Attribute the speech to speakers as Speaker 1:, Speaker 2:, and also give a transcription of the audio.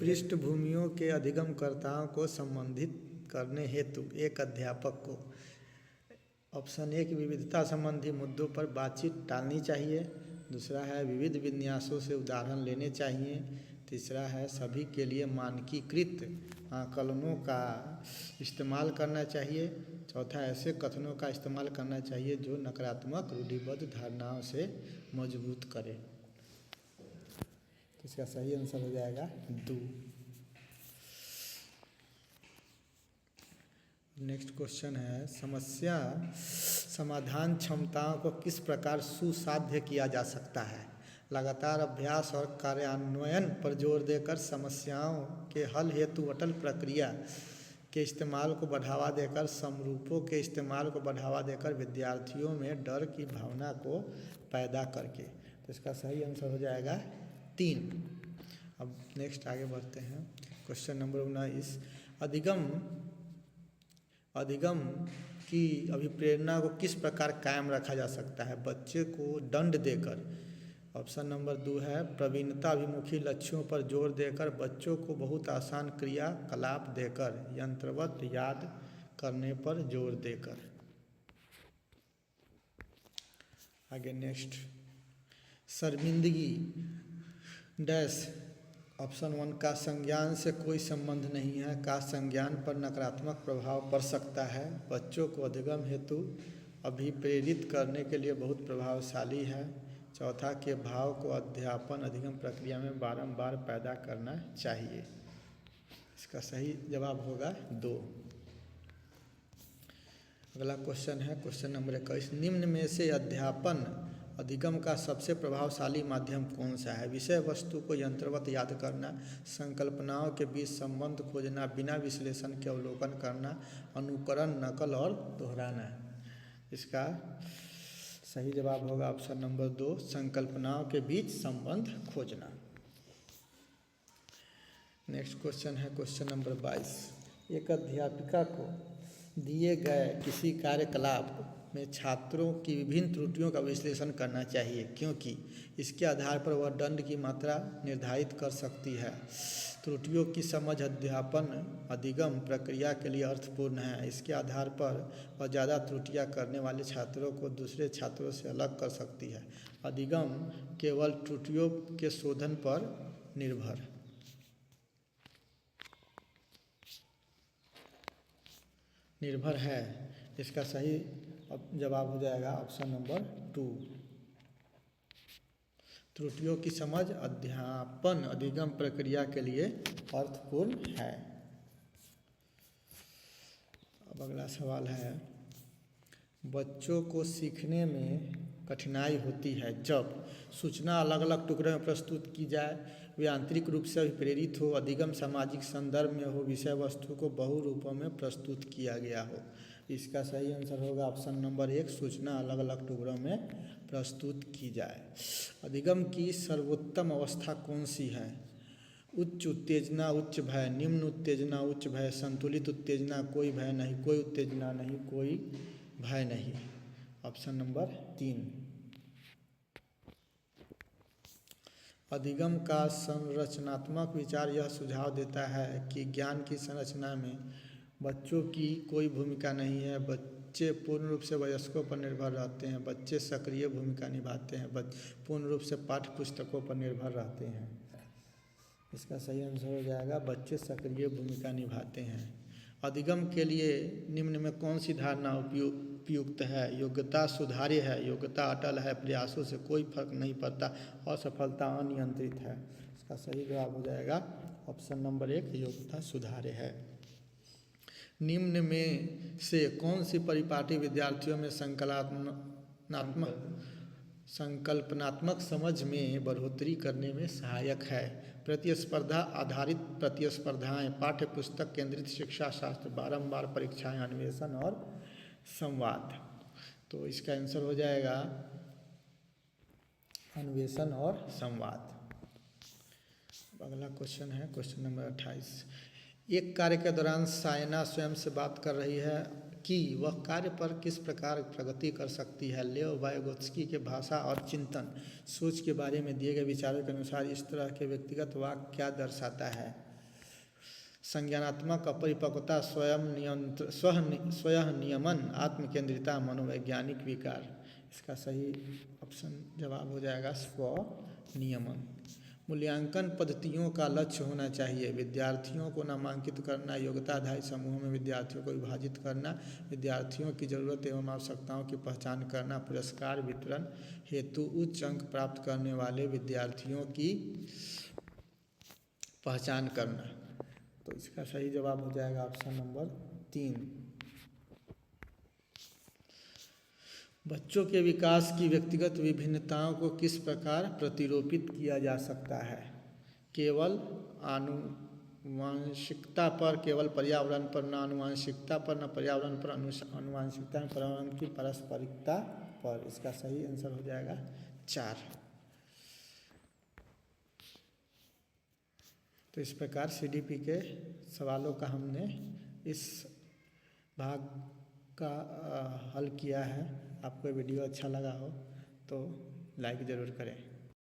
Speaker 1: पृष्ठभूमियों के अधिगमकर्ताओं को संबंधित करने हेतु एक अध्यापक को ऑप्शन ए की विविधता संबंधी मुद्दों पर बातचीत टालनी चाहिए। दूसरा है विविध विन्यासों से उदाहरण लेने चाहिए। तीसरा है सभी के लिए मानकीकृत आकलनों का इस्तेमाल करना चाहिए। चौथा ऐसे कथनों का इस्तेमाल करना चाहिए जो नकारात्मक रूढ़िबद्ध धारणाओं से मजबूत करें। तो इसका सही आंसर हो जाएगा 2। नेक्स्ट क्वेश्चन है समस्या समाधान क्षमताओं को किस प्रकार सुसाध्य किया जा सकता है। लगातार अभ्यास और कार्यान्वयन पर जोर देकर समस्याओं के हल हेतु अटल प्रक्रिया के इस्तेमाल को बढ़ावा देकर, समरूपों के इस्तेमाल को बढ़ावा देकर, विद्यार्थियों में डर की भावना को पैदा करके। तो इसका सही आंसर हो जाएगा 3। अब नेक्स्ट आगे बढ़ते हैं। क्वेश्चन नंबर 19 अधिगम की अभिप्रेरणा को किस प्रकार कायम रखा जा सकता है। बच्चे को दंड देकर। ऑप्शन नंबर 2 है प्रवीणता अभिमुखी लक्ष्यों पर जोर देकर, बच्चों को बहुत आसान क्रियाकलाप देकर, यंत्रवत याद करने पर जोर देकर। आगे नेक्स्ट शर्मिंदगी डैश। ऑप्शन 1 का संज्ञान से कोई संबंध नहीं है, का संज्ञान पर नकारात्मक प्रभाव पड़ सकता है, बच्चों को अधिगम हेतु अभिप्रेरित करने के लिए बहुत प्रभावशाली है। चौथा के भाव को अध्यापन अधिगम प्रक्रिया में बारंबार पैदा करना चाहिए। इसका सही जवाब होगा 2। अगला क्वेश्चन है क्वेश्चन नंबर 21 निम्न में से अध्यापन अधिगम का सबसे प्रभावशाली माध्यम कौन सा है। विषय वस्तु को यंत्रवत याद करना, संकल्पनाओं के बीच संबंध खोजना, बिना विश्लेषण के अवलोकन करना, अनुकरण, नकल और दोहराना। इसका सही जवाब होगा ऑप्शन नंबर 2 संकल्पनाओं के बीच संबंध खोजना। नेक्स्ट क्वेश्चन है क्वेश्चन नंबर 22 एक अध्यापिका को दिए गए किसी कार्यकलाप में छात्रों की विभिन्न त्रुटियों का विश्लेषण करना चाहिए, क्योंकि इसके आधार पर वह दंड की मात्रा निर्धारित कर सकती है। त्रुटियों की समझ अध्यापन अधिगम प्रक्रिया के लिए अर्थपूर्ण है। इसके आधार पर वह ज़्यादा त्रुटियां करने वाले छात्रों को दूसरे छात्रों से अलग कर सकती है। अधिगम केवल त्रुटियों के शोधन पर निर्भर है। इसका सही जवाब हो जाएगा ऑप्शन नंबर 2 त्रुटियों की समझ अध्यापन अधिगम प्रक्रिया के लिए अर्थपूर्ण है। अब अगला सवाल है बच्चों को सीखने में कठिनाई होती है जब सूचना अलग अलग टुकड़े में प्रस्तुत की जाए, वे आंतरिक रूप से अभिप्रेरित हो, अधिगम सामाजिक संदर्भ में हो, विषय वस्तु को बहुरूपों में प्रस्तुत किया गया हो। इसका सही आंसर होगा ऑप्शन नंबर 1 सूचना अलग अलग टुकड़ों में प्रस्तुत की जाए। अधिगम की सर्वोत्तम अवस्था कौन सी है। उच्च उत्तेजना उच्च भय, निम्न उत्तेजना उच्च भय, संतुलित उत्तेजना कोई भय नहीं, कोई उत्तेजना नहीं, कोई भय नहीं। ऑप्शन नंबर 3 अधिगम का संरचनात्मक विचार यह सुझाव देता है कि ज्ञान की संरचना में बच्चों की कोई भूमिका नहीं है। बच्चे पूर्ण रूप से वयस्कों पर निर्भर रहते हैं। बच्चे सक्रिय भूमिका निभाते हैं। पूर्ण रूप से पाठ्य पुस्तकों पर निर्भर रहते हैं। इसका सही आंसर हो जाएगा बच्चे सक्रिय भूमिका निभाते हैं। अधिगम के लिए निम्न में कौन सी धारणा उपयुक्त है। योग्यता सुधार्य है, योग्यता अटल है, प्रयासों से कोई फर्क नहीं पड़ता, असफलता अनियंत्रित है। इसका सही जवाब हो जाएगा ऑप्शन नंबर 1 योग्यता सुधार्य है। निम्न में से कौन सी परिपाटी विद्यार्थियों में संकल्पनात्मक समझ में बढ़ोतरी करने में सहायक है। प्रतिस्पर्धा आधारित प्रतिस्पर्धाएं, पाठ्य पुस्तक केंद्रित शिक्षा शास्त्र, बारंबार परीक्षाएं, अन्वेषण और संवाद। तो इसका आंसर हो जाएगा अन्वेषण और संवाद। अगला क्वेश्चन है क्वेश्चन नंबर 28 एक कार्य के दौरान सायना स्वयं से बात कर रही है कि वह कार्य पर किस प्रकार प्रगति कर सकती है। लेव वाइगोत्स्की के भाषा और चिंतन सोच के बारे में दिए गए विचारों के अनुसार इस तरह के व्यक्तिगत वाक्य क्या दर्शाता है। संज्ञानात्मक अपरिपक्वता, स्वयं नियमन, आत्मकेंद्रिता, मनोवैज्ञानिक विकार। इसका सही ऑप्शन जवाब हो जाएगा स्वनियमन। मूल्यांकन पद्धतियों का लक्ष्य होना चाहिए। विद्यार्थियों को नामांकित करना, योग्यता आधारित समूहों में विद्यार्थियों को विभाजित करना, विद्यार्थियों की जरूरत एवं आवश्यकताओं की पहचान करना, पुरस्कार वितरण हेतु उच्च अंक प्राप्त करने वाले विद्यार्थियों की पहचान करना। तो इसका सही जवाब हो जाएगा ऑप्शन नंबर 3। बच्चों के विकास की व्यक्तिगत विभिन्नताओं को किस प्रकार प्रतिरूपित किया जा सकता है? केवल आनुवांशिकता पर, केवल पर्यावरण पर, न आनुवांशिकता पर, न पर्यावरण पर, आनुवांशिकता में पर्यावरण की पारस्परिकता पर। इसका सही आंसर हो जाएगा 4। तो इस प्रकार CDP के सवालों का हमने इस भाग का हल किया है। आपको वीडियो अच्छा लगा हो तो लाइक ज़रूर करें।